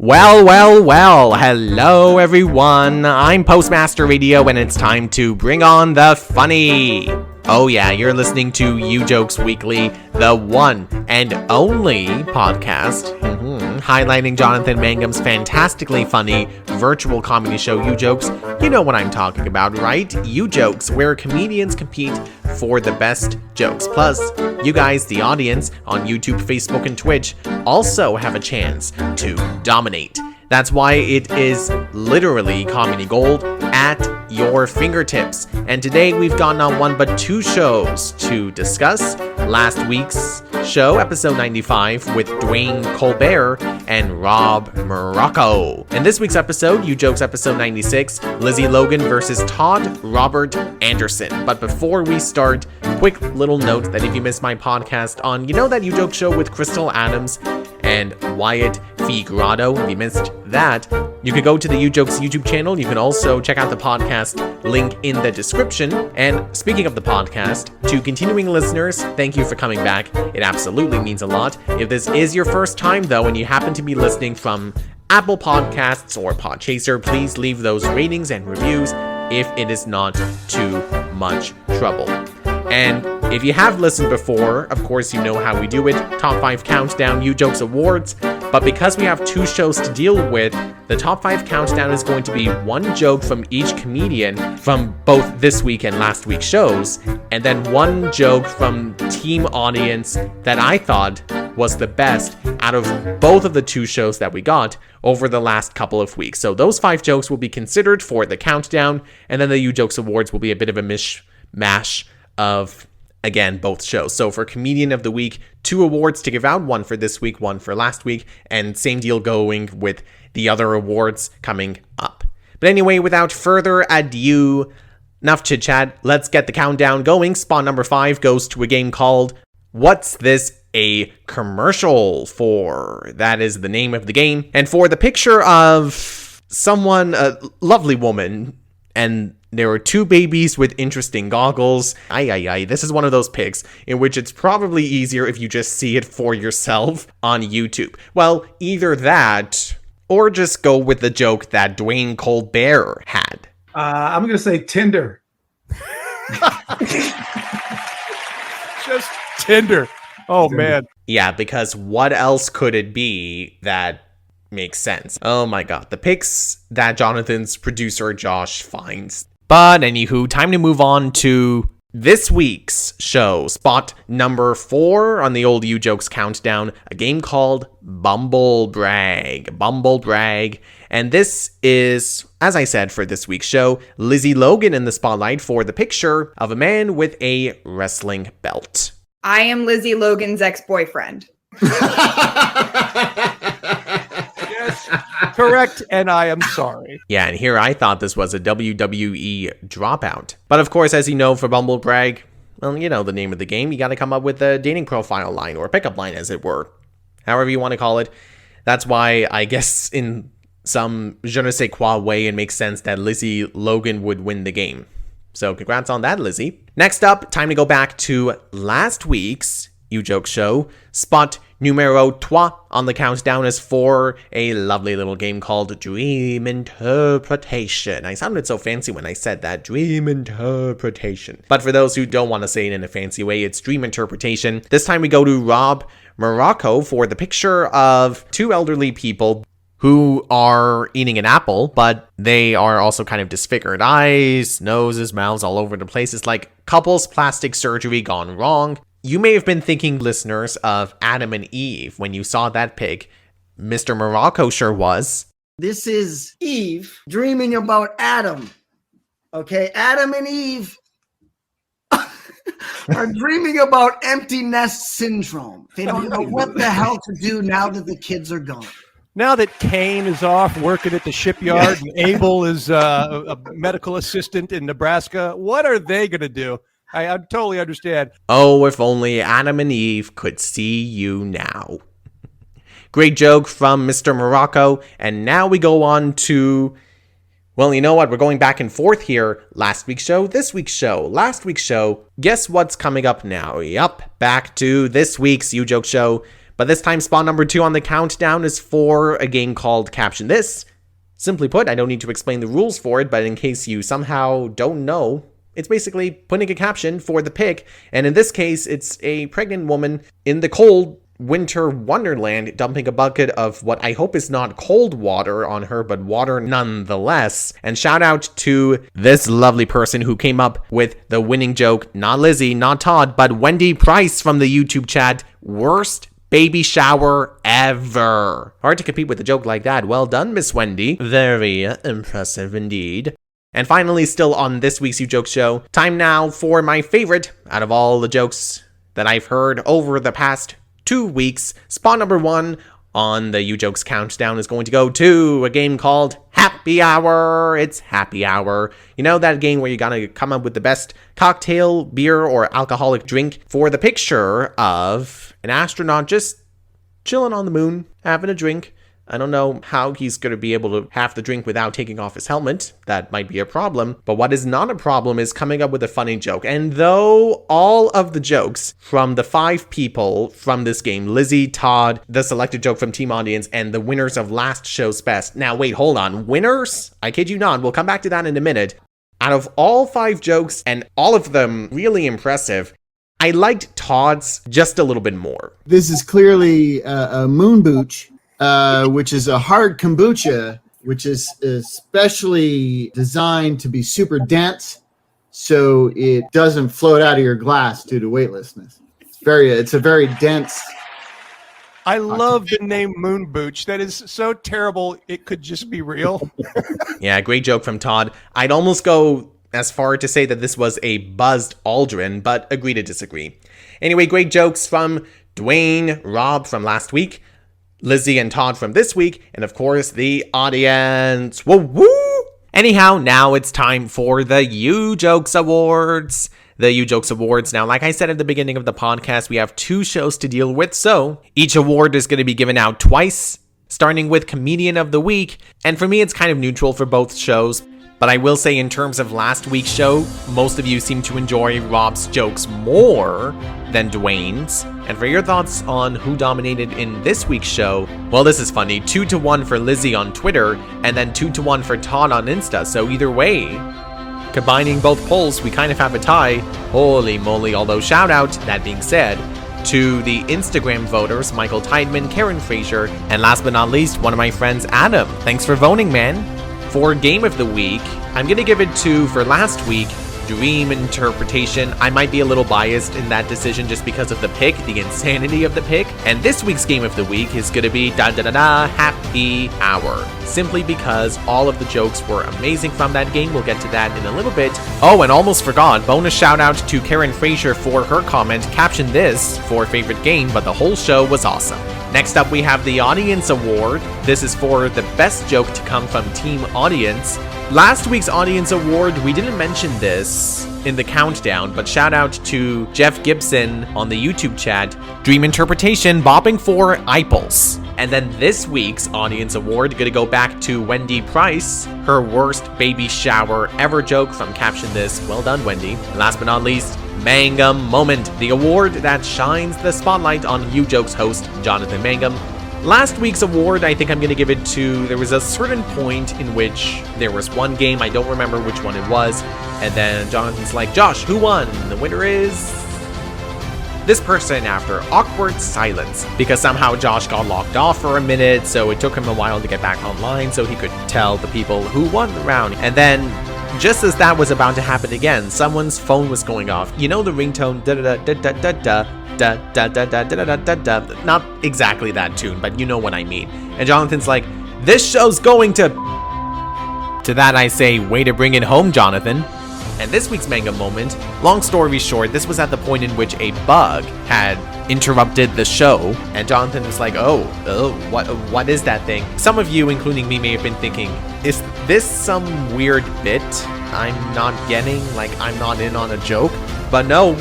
Well, hello everyone, I'm Postmaster Radio and it's time to bring on the funny. Oh yeah, you're listening to Ujokes Weekly, the one and only podcast highlighting Jonathan Mangum's fantastically funny virtual comedy show Ujokes. You know what I'm talking about, right? Ujokes, where comedians compete for the best jokes. Plus, you guys, the audience, on YouTube, Facebook, and Twitch, also have a chance to dominate. That's why it is literally comedy gold at your fingertips. And today we've gotten on one but two shows to discuss. Last week's show, episode 95, with Dwayne Colbert and Rob Marroco. And this week's episode, Ujokes episode 96, Lizzie Logan versus Todd Robert Anderson. But before we start, quick little note that if you missed my podcast on, you know that Ujokes show with Crystal Adams and Wyatt Figueroa, if you missed that, you can go to the Ujokes YouTube channel. You can also check out the podcast link in the description. And speaking of the podcast, to continuing listeners, thank you for coming back. It absolutely means a lot. If this is your first time, though, and you happen to be listening from Apple Podcasts or Podchaser, please leave those ratings and reviews if it is not too much trouble. And if you have listened before, of course you know how we do it. Top 5 Countdown, Ujokes Awards. But because we have two shows to deal with, the Top 5 Countdown is going to be one joke from each comedian from both this week and last week's shows, and then one joke from team audience that I thought was the best out of both of the two shows that we got over the last couple of weeks. So those 5 jokes will be considered for the countdown, and then the Ujokes Awards will be a bit of a mishmash of, again, both shows. So for Comedian of the Week, 2 awards to give out, one for this week, one for last week, and same deal going with the other awards coming up. But anyway, without further ado, enough chit chat, let's get the countdown going. Spot number 5 goes to a game called What's This a Commercial For? That is the name of the game. And for the picture of someone, a lovely woman, and there are 2 babies with interesting goggles. This is one of those pics in which it's probably easier if you just see it for yourself on YouTube. Well, either that, or just go with the joke that Dwayne Colbert had. I'm going to say Tinder. Just Tinder. Oh, man. Yeah, because what else could it be that makes sense? Oh my god, the pics that Jonathan's producer Josh finds. But anywho, time to move on to this week's show. Spot number 4 on the old Ujokes countdown, a game called Bumble Brag. And this is, as I said, for this week's show, Lizzie Logan in the spotlight for the picture of a man with a wrestling belt. I am Lizzie Logan's ex-boyfriend. Yes, correct, and I am sorry. Yeah, and here I thought this was a WWE dropout. But of course, as you know, for Bumble Brag, well, you know the name of the game. You got to come up with a dating profile line, or pickup line, as it were. However you want to call it. That's why I guess in some je ne sais quoi way, it makes sense that Lizzie Logan would win the game. So congrats on that, Lizzie. Next up, time to go back to last week's Ujokes show. Spot numero 3 on the countdown is for a lovely little game called Dream Interpretation. I sounded so fancy when I said that, Dream Interpretation. But for those who don't want to say it in a fancy way, it's Dream Interpretation. This time we go to Rob Marroco for the picture of 2 elderly people who are eating an apple, but they are also kind of disfigured. Eyes, noses, mouths all over the place. It's like couples plastic surgery gone wrong. You may have been thinking, listeners, of Adam and Eve when you saw that pic. Mr. Marroco sure was. This is Eve dreaming about Adam. Okay, Adam and Eve are dreaming about empty nest syndrome. They don't know what the hell to do now that the kids are gone. Now that Kane is off working at the shipyard and Abel is a medical assistant in Nebraska, what are they going to do? I totally understand. Oh, if only Adam and Eve could see you now. Great joke from Mr. Marroco. And now we go on to, well, you know what? We're going back and forth here. Last week's show, this week's show, last week's show. Guess what's coming up now? Yup, back to this week's Ujokes show. But this time, spot number 2 on the countdown is for a game called Caption This. Simply put, I don't need to explain the rules for it, but in case you somehow don't know, it's basically putting a caption for the pic, and in this case, it's a pregnant woman in the cold winter wonderland dumping a bucket of what I hope is not cold water on her, but water nonetheless. And shout out to this lovely person who came up with the winning joke, not Lizzie, not Todd, but Wendy Price from the YouTube chat, worst baby shower ever. Hard to compete with a joke like that. Well done, Miss Wendy. Very impressive indeed. And finally, still on this week's Ujokes show, time now for my favorite out of all the jokes that I've heard over the past 2 weeks. Spot number 1 on the Ujokes countdown is going to go to a game called Happy Hour. It's Happy Hour. You know that game where you gotta come up with the best cocktail, beer, or alcoholic drink for the picture of an astronaut just chilling on the moon, having a drink. I don't know how he's going to be able to have the drink without taking off his helmet. That might be a problem. But what is not a problem is coming up with a funny joke. And though all of the jokes from the 5 people from this game, Lizzie, Todd, the selected joke from Team Audience, and the winners of last show's best. Now, wait, hold on. Winners? I kid you not. We'll come back to that in a minute. Out of all 5 jokes, and all of them really impressive, I liked Todd's just a little bit more. This is clearly a moon booch. Which is a hard kombucha, which is especially designed to be super dense, so it doesn't float out of your glass due to weightlessness. It's a very dense. I love the name Moon Booch. That is so terrible, it could just be real. Yeah, great joke from Todd. I'd almost go as far to say that this was a buzzed Aldrin, but agree to disagree. Anyway, great jokes from Dwayne, Rob from last week, Lizzie and Todd from this week, and of course, the audience. Woo woo! Anyhow, now it's time for the Ujokes Awards. The Ujokes Awards. Now, like I said at the beginning of the podcast, we have 2 shows to deal with, so each award is going to be given out twice, starting with Comedian of the Week. And for me, it's kind of neutral for both shows. But I will say in terms of last week's show, most of you seem to enjoy Rob's jokes more than Dwayne's. And for your thoughts on who dominated in this week's show, well, this is funny. 2-1 for Lizzie on Twitter, and then 2-1 for Todd on Insta. So either way, combining both polls, we kind of have a tie. Holy moly. Although shout out, that being said, to the Instagram voters, Michael Tideman, Karen Fraser, and last but not least, one of my friends, Adam. Thanks for voting, man. For Game of the Week, I'm going to give it to, for last week, Dream Interpretation. I might be a little biased in that decision just because of the pick, the insanity of the pick. And this week's Game of the Week is going to be Happy Hour. Simply because all of the jokes were amazing from that game. We'll get to that in a little bit. Oh, and almost forgot, bonus shout out to Karen Fraser for her comment, caption this for favorite game, but the whole show was awesome. Next up, we have the Audience Award. This is for the best joke to come from Team Audience. Last week's Audience Award, we didn't mention this in the countdown, but shout out to Jeff Gibson on the YouTube chat. Dream Interpretation, bopping for Eipels. And then this week's Audience Award, gonna go back to Wendy Price, her worst baby shower ever joke from Caption This. Well done, Wendy. And last but not least, Mangum Moment, the award that shines the spotlight on Ujokes host Jonathan Mangum. Last week's award, I think I'm going to give it to, there was a certain point in which there was one game, I don't remember which one it was, and then Jonathan's like, Josh, who won? The winner is this person, after awkward silence, because somehow Josh got locked off for a minute, so it took him a while to get back online so he could tell the people who won the round. And then, just as that was about to happen again, someone's phone was going off. You know the ringtone, da-da-da-da-da-da-da. Not exactly that tune, but you know what I mean. And Jonathan's like, this show's going to... To that I say, way to bring it home, Jonathan. And this week's Manga Moment, long story short, this was at the point in which a bug had interrupted the show, and Jonathan was like, what is that thing? Some of you, including me, may have been thinking, is this some weird bit I'm not getting, like I'm not in on a joke? But no,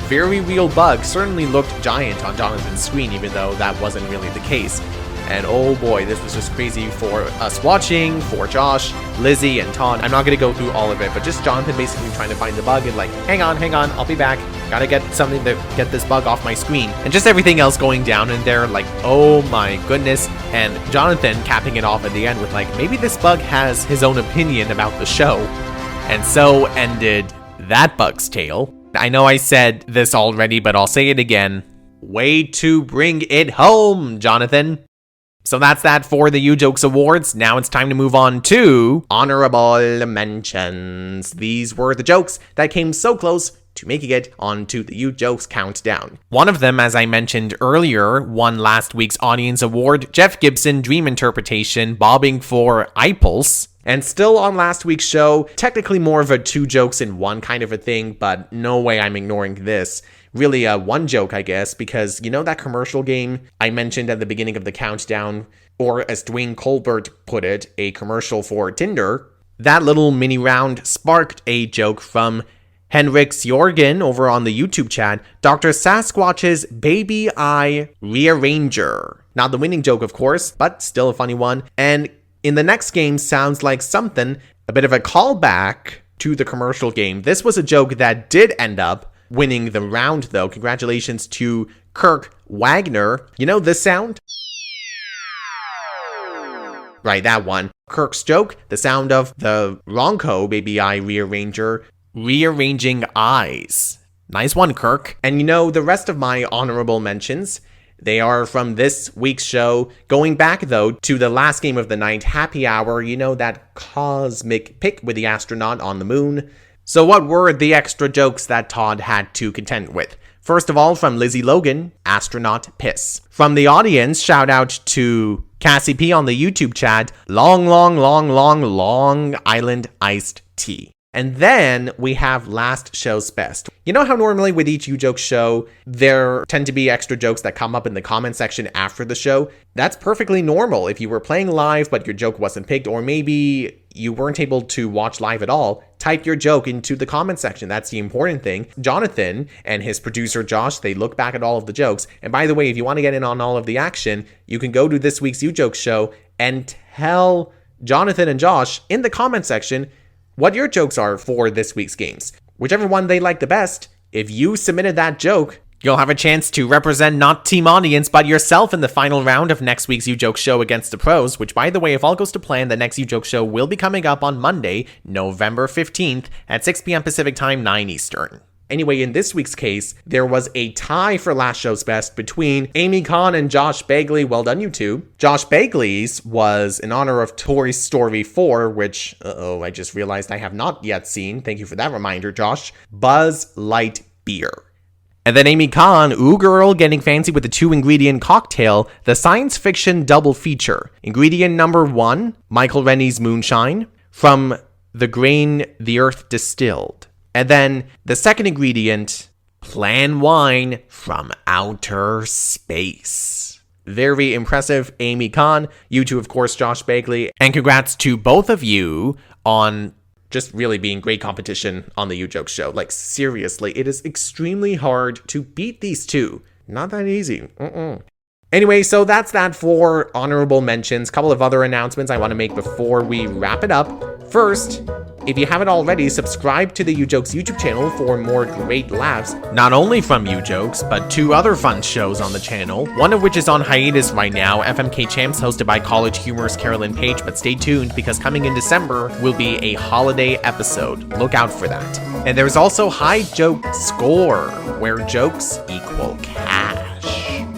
very real bug, certainly looked giant on Jonathan's screen, even though that wasn't really the case. And oh boy, this was just crazy for us watching, for Josh, Lizzie, and Todd. I'm not going to go through all of it, but just Jonathan basically trying to find the bug and like, hang on, I'll be back. Gotta get something to get this bug off my screen. And just everything else going down in there, like, oh my goodness. And Jonathan capping it off at the end with like, maybe this bug has his own opinion about the show. And so ended that bug's tale. I know I said this already, but I'll say it again. Way to bring it home, Jonathan. So that's that for the Ujokes Awards. Now it's time to move on to honorable mentions. These were the jokes that came so close to making it onto the Ujokes countdown. One of them, as I mentioned earlier, won last week's audience award, Jeff Gibson Dream Interpretation, bobbing for iPulse. And still on last week's show, technically more of a 2 jokes in 1 kind of a thing, but no way I'm ignoring this. Really a 1 joke, I guess, because you know that commercial game I mentioned at the beginning of the countdown, or as Dwayne Colbert put it, a commercial for Tinder? That little mini round sparked a joke from Henrik's Jorgen over on the YouTube chat, Dr. Sasquatch's Baby Eye Rearranger. Not the winning joke, of course, but still a funny one. And in the next game sounds like something, a bit of a callback to the commercial game. This was a joke that did end up winning the round, though. Congratulations to Kirk Wagner. You know this sound? Right, that one. Kirk's joke, the sound of the Ronco Baby Eye Rearranger rearranging eyes. Nice one, Kirk. And you know, the rest of my honorable mentions, they are from this week's show. Going back, though, to the last game of the night, Happy Hour, you know, that cosmic pic with the astronaut on the moon. So what were the extra jokes that Todd had to contend with? First of all, from Lizzie Logan, astronaut piss. From the audience, shout out to Cassie P on the YouTube chat, long Island iced tea. And then we have last show's best. You know how normally with each Ujokes show, there tend to be extra jokes that come up in the comment section after the show? That's perfectly normal. If you were playing live but your joke wasn't picked, or maybe you weren't able to watch live at all, type your joke into the comment section. That's the important thing. Jonathan and his producer Josh, they look back at all of the jokes. And by the way, if you want to get in on all of the action, you can go to this week's Ujokes show and tell Jonathan and Josh in the comment section what your jokes are for this week's games. Whichever one they like the best, if you submitted that joke, you'll have a chance to represent not team audience, but yourself in the final round of next week's Ujokes show against the pros, which, by the way, if all goes to plan, the next Ujokes show will be coming up on Monday, November 15th at 6 p.m. Pacific Time, 9 Eastern. Anyway, in this week's case, there was a tie for last show's best between Amy Khan and Josh Bagley. Well done, you two. Josh Bagley's was in honor of Toy Story 4, which, I just realized I have not yet seen. Thank you for that reminder, Josh. Buzz Lightyear. And then Amy Khan, ooh girl, getting fancy with the 2-ingredient cocktail, the science fiction double feature. Ingredient number 1, Michael Rennie's Moonshine, from the grain the earth distilled. And then the second ingredient, Plan Wine from outer space. Very impressive, Amy Khan. You two, of course, Josh Bagley. And congrats to both of you on just really being great competition on the Ujokes show. Like, seriously, it is extremely hard to beat these two. Not that easy. Anyway, so that's that for honorable mentions. Couple of other announcements I want to make before we wrap it up. First, if you haven't already, subscribe to the Ujokes YouTube channel for more great laughs. Not only from Ujokes, but 2 other fun shows on the channel. One of which is on hiatus right now, FMK Champs, hosted by college humorist Carolyn Page. But stay tuned, because coming in December will be a holiday episode. Look out for that. And there's also High Joke Score, where jokes equal cash.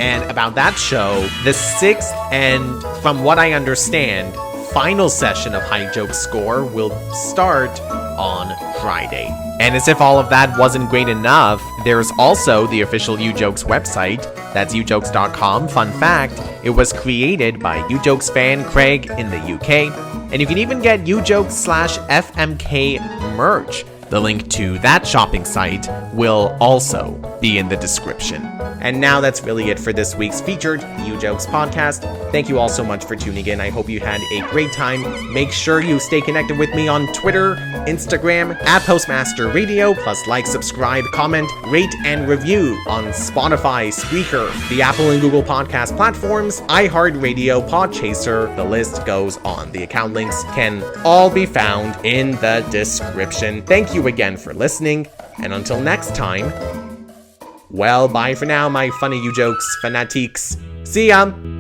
And about that show, the 6th and, from what I understand, final session of High Joke Score will start on Friday. And as if all of that wasn't great enough, there's also the official Ujokes website. That's ujokes.com. Fun fact, it was created by Ujokes fan Craig in the UK. And you can even get Ujokes/FMK merch. The link to that shopping site will also be in the description. And now that's really it for this week's featured Ujokes podcast. Thank you all so much for tuning in. I hope you had a great time. Make sure you stay connected with me on Twitter, Instagram, at Postmaster Radio. Plus like, subscribe, comment, rate, and review on Spotify, Spreaker, the Apple and Google podcast platforms, iHeartRadio, Podchaser. The list goes on. The account links can all be found in the description. Thank you again for listening, and until next time, well, bye for now, my funny Ujokes fanatiques. See ya!